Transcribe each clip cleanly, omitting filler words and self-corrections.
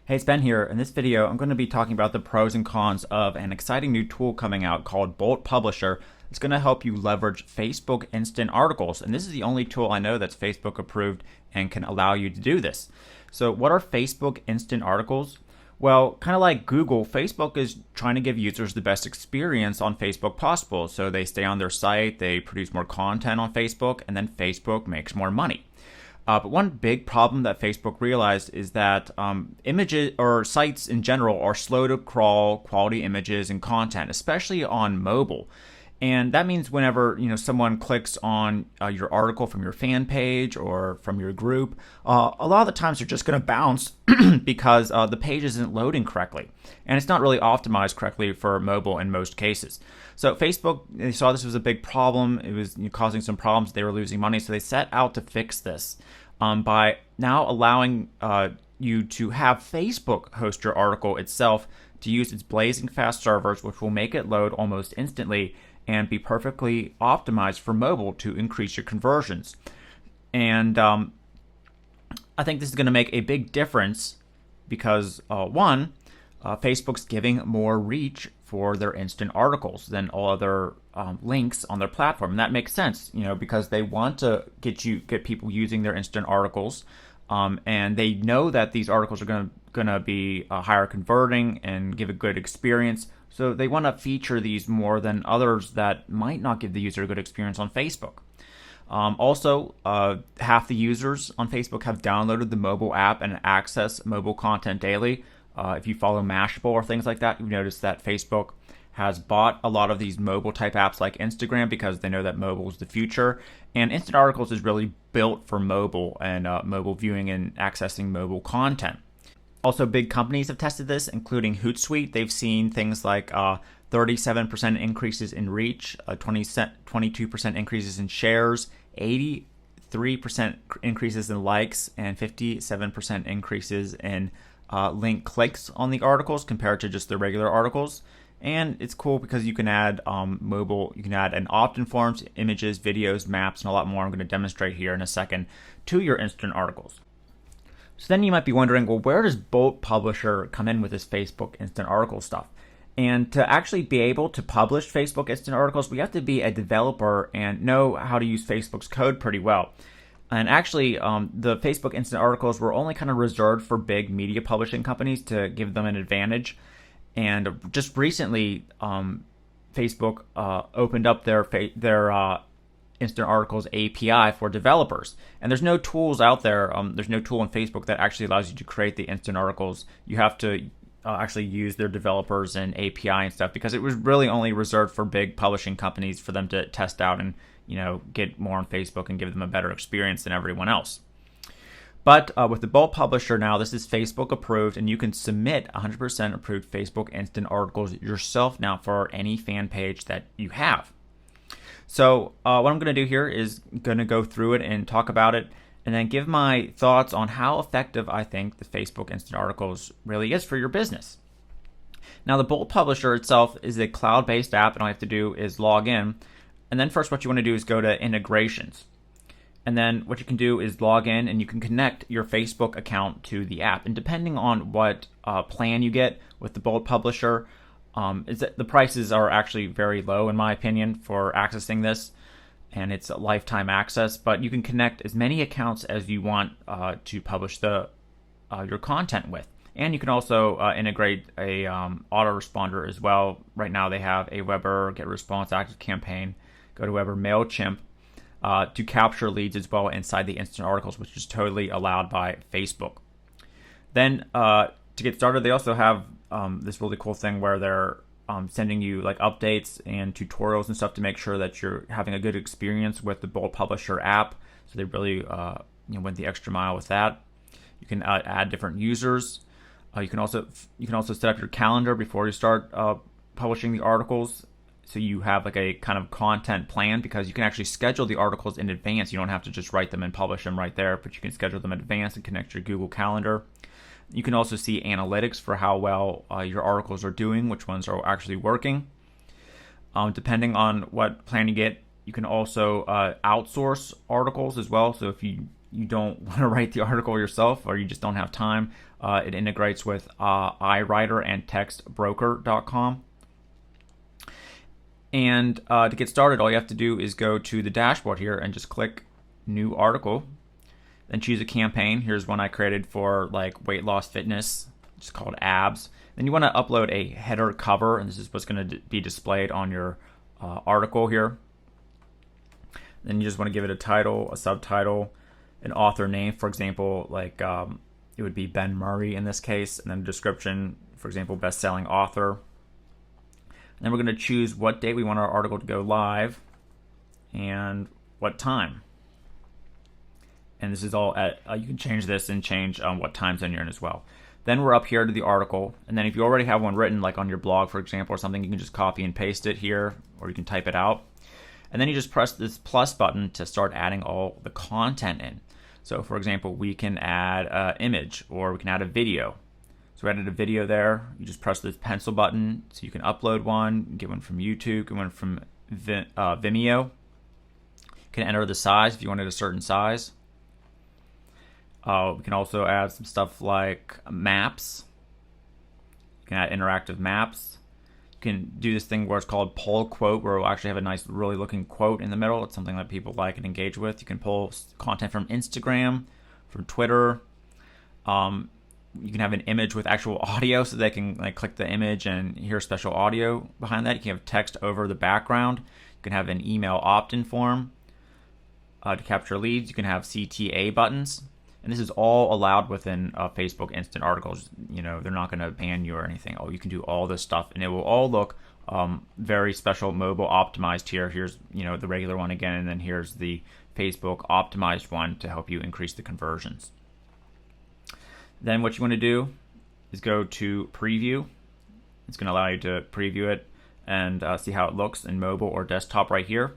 Hey, it's Ben here. In this video, I'm going to be talking about the pros and cons of an exciting new tool coming out called Bolt Publisher. It's going to help you leverage Facebook Instant Articles. And this is the only tool I know that's Facebook approved and can allow you to do this. So what are Facebook Instant Articles? Well, kind of like Google, Facebook is trying to give users the best experience on Facebook possible. So they stay on their site, they produce more content on Facebook, and then Facebook makes more money. But one big problem that Facebook realized is that images or sites in general are slow to crawl quality images and content, especially on mobile. And that means whenever someone clicks on your article from your fan page or from your group, a lot of the times they're just going to bounce because the page isn't loading correctly, and it's not really optimized correctly for mobile in most cases. So Facebook, they saw this was a big problem. It was causing some problems. They were losing money, so they set out to fix this by now allowing you to have Facebook host your article itself to use its blazing fast servers, which will make it load almost instantly and be perfectly optimized for mobile to increase your conversions. And I think this is going to make a big difference because Facebook's giving more reach for their instant articles than all other links on their platform. And that makes sense, because they want to get people using their instant articles, and they know that these articles are going to be higher converting and give a good experience. So they want to feature these more than others that might not give the user a good experience on Facebook. Also, half the users on Facebook have downloaded the mobile app and access mobile content daily. If you follow Mashable or things like that, you've noticed that Facebook has bought a lot of these mobile type apps like Instagram because they know that mobile is the future. And Instant Articles is really built for mobile and mobile viewing and accessing mobile content. Also, big companies have tested this, including Hootsuite. They've seen things like 37% increases in reach, 22% increases in shares, 83% increases in likes, and 57% increases in link clicks on the articles compared to just the regular articles. And it's cool because you can add you can add an opt-in forms, images, videos, maps, and a lot more. I'm going to demonstrate here in a second to your instant articles. So then you might be wondering, well, where does Bolt Publisher come in with this Facebook Instant Article stuff? And to actually be able to publish Facebook Instant Articles, we have to be a developer and know how to use Facebook's code pretty well. And actually, the Facebook Instant Articles were only kind of reserved for big media publishing companies to give them an advantage. And just recently, Facebook opened up their Instant Articles API for developers. And there's no tools out there. There's no tool on Facebook that actually allows you to create the Instant Articles. You have to actually use their developers and API and stuff because it was really only reserved for big publishing companies for them to test out and get more on Facebook and give them a better experience than everyone else. But with the Bolt Publisher now, this is Facebook approved, and you can submit 100% approved Facebook Instant Articles yourself now for any fan page that you have. So what I'm going to do here is going to go through it and talk about it and then give my thoughts on how effective I think the Facebook Instant Articles really is for your business. Now, the Bolt Publisher itself is a cloud-based app, and all you have to do is log in. And then first what you want to do is go to integrations. And then what you can do is log in and you can connect your Facebook account to the app. And depending on what plan you get with the Bolt Publisher, the prices are actually very low in my opinion for accessing this. And it's a lifetime access, but you can connect as many accounts as you want to publish your content with. And you can also integrate a autoresponder as well. Right now they have Aweber, GetResponse, ActiveCampaign, GoToWeber, MailChimp to capture leads as well inside the instant articles, which is totally allowed by Facebook. Then to get started, they also have this really cool thing where they're sending you like updates and tutorials and stuff to make sure that you're having a good experience with the Bolt Publisher app. So they really went the extra mile with that. You can add different users. You can also set up your calendar before you start publishing the articles, so you have like a kind of content plan, because you can actually schedule the articles in advance. You don't have to just write them and publish them right there, but you can schedule them in advance and connect your Google Calendar. You can also see analytics for how well your articles are doing, which ones are actually working. Depending on what plan you get, you can also outsource articles as well. So if you you don't want to write the article yourself or you just don't have time, it integrates with iWriter and textbroker.com. And to get started, all you have to do is go to the dashboard here and just click New Article. Then choose a campaign. Here's one I created for like weight loss fitness. It's called abs. Then you want to upload a header cover, and this is what's going to be displayed on your article here. Then you just want to give it a title, a subtitle, an author name. For example, like it would be Ben Murray in this case, and then a description, for example, best-selling author. And then we're going to choose what date we want our article to go live and what time. And this is all at, you can change this and change what time zone you're in as well. Then we're up here to the article, and then if you already have one written, like on your blog, for example, or something, you can just copy and paste it here, or you can type it out. And then you just press this plus button to start adding all the content in. So for example, we can add an image, or we can add a video. So we added a video there. You just press this pencil button, so you can upload one, get one from YouTube, get one from Vimeo. You can enter the size if you wanted a certain size. We can also add some stuff like maps. You can add interactive maps. You can do this thing where it's called pull quote, where we'll actually have a nice, really looking quote in the middle. It's something that people like and engage with. You can pull content from Instagram, from Twitter. You can have an image with actual audio, so they can like click the image and hear special audio behind that. You can have text over the background. You can have an email opt-in form to capture leads. You can have CTA buttons. And this is all allowed within Facebook Instant Articles. You know, they're not going to ban you or anything. Oh, you can do all this stuff, and it will all look very special, mobile optimized here. Here's, you know, the regular one again, and then here's the Facebook optimized one to help you increase the conversions. Then what you want to do is go to Preview. It's going to allow you to preview it and see how it looks in mobile or desktop right here.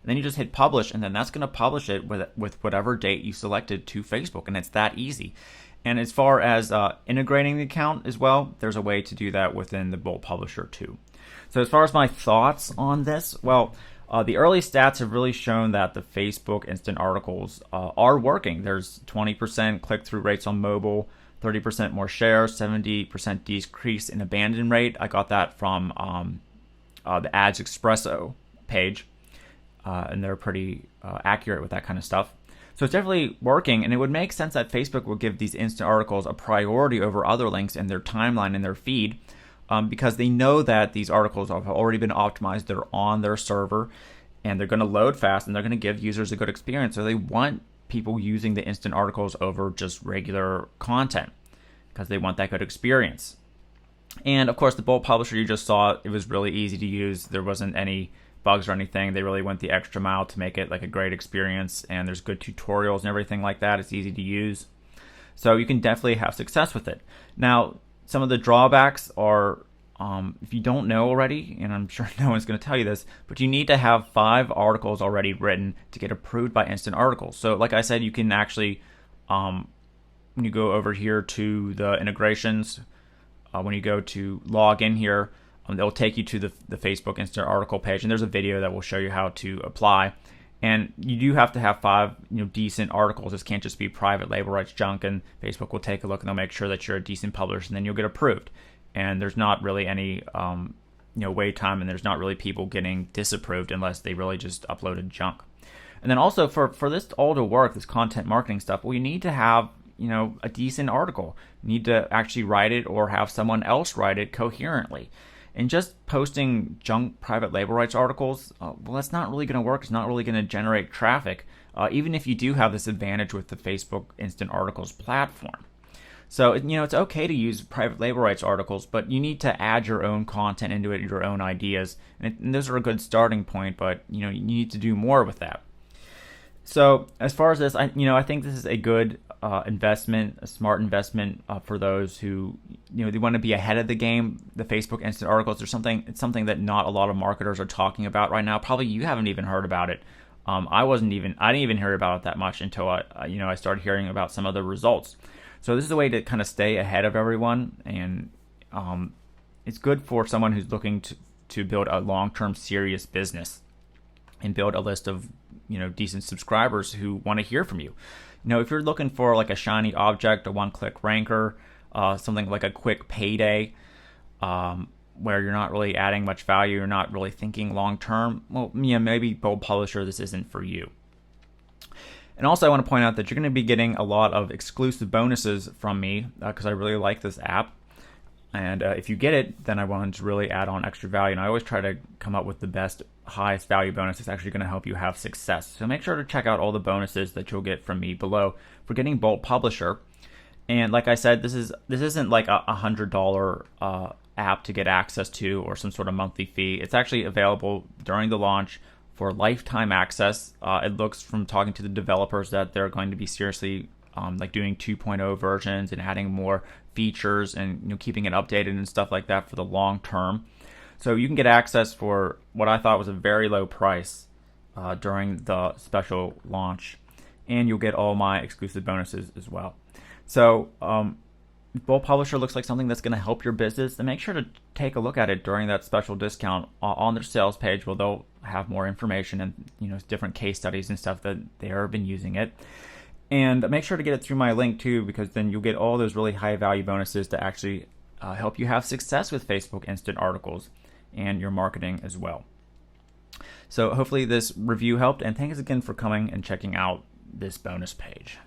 And then you just hit publish, and then that's going to publish it with whatever date you selected to Facebook, and it's that easy. And as far as integrating the account as well, there's a way to do that within the Bolt Publisher too. So as far as my thoughts on this, well, the early stats have really shown that the Facebook Instant Articles are working. There's 20% click-through rates on mobile, 30% more shares, 70% decrease in abandon rate. I got that from the Ads Espresso page. And they're pretty accurate with that kind of stuff. So it's definitely working, and it would make sense that Facebook would give these instant articles a priority over other links in their timeline and their feed, because they know that these articles have already been optimized. They're on their server, and they're going to load fast, and they're going to give users a good experience. So they want people using the instant articles over just regular content because they want that good experience. And of course, the Bolt Publisher you just saw, it was really easy to use. There wasn't any bugs or anything. They really went the extra mile to make it like a great experience, and there's good tutorials and everything like that. It's easy to use, so you can definitely have success with it. Now, some of the drawbacks are, if you don't know already, and I'm sure no one's going to tell you this, but you need to have 5 articles already written to get approved by Instant Articles. So like I said, you can actually, when you go over here to the integrations, when you go to log in here, they'll take you to the Facebook Instant Article page, and there's a video that will show you how to apply. And you do have to have 5, decent articles. This can't just be private label rights junk, and Facebook will take a look and they'll make sure that you're a decent publisher, and then you'll get approved. And there's not really any wait time, and there's not really people getting disapproved unless they really just uploaded junk. And then also for this all to work, this content marketing stuff, well, you need to have a decent article. You need to actually write it or have someone else write it coherently. And just posting junk private label rights articles, well, that's not really going to work. It's not really going to generate traffic, even if you do have this advantage with the Facebook Instant Articles platform. So, it's okay to use private label rights articles, but you need to add your own content into it, your own ideas. And those are a good starting point, but, you need to do more with that. So as far as this, I think this is a good investment, a smart investment for those who, they want to be ahead of the game. The Facebook Instant Articles are it's something that not a lot of marketers are talking about right now. Probably you haven't even heard about it. I didn't even hear about it that much until I started hearing about some of the results. So this is a way to kind of stay ahead of everyone, and it's good for someone who's looking to build a long-term serious business and build a list of decent subscribers who want to hear from you. If you're looking for like a shiny object, a one-click ranker, something like a quick payday, where you're not really adding much value, you're not really thinking long term, well, maybe Bold Publisher, this isn't for you. And also, I want to point out that you're going to be getting a lot of exclusive bonuses from me because I really like this app. And if you get it, then I want to really add on extra value. And I always try to come up with the best, highest value bonus that's actually going to help you have success. So make sure to check out all the bonuses that you'll get from me below for getting Bold Publisher. And like I said, this isn't like a $100 app to get access to or some sort of monthly fee. It's actually available during the launch for lifetime access. It looks from talking to the developers that they're going to be seriously like doing 2.0 versions and adding more features and keeping it updated and stuff like that for the long term. So you can get access for what I thought was a very low price during the special launch, and you'll get all my exclusive bonuses as well. So Bold Publisher looks like something that's going to help your business, and make sure to take a look at it during that special discount on their sales page, where they'll have more information and different case studies and stuff that they have been using it. And make sure to get it through my link too, because then you'll get all those really high value bonuses to actually help you have success with Facebook Instant Articles and your marketing as well. So hopefully this review helped, and thanks again for coming and checking out this bonus page.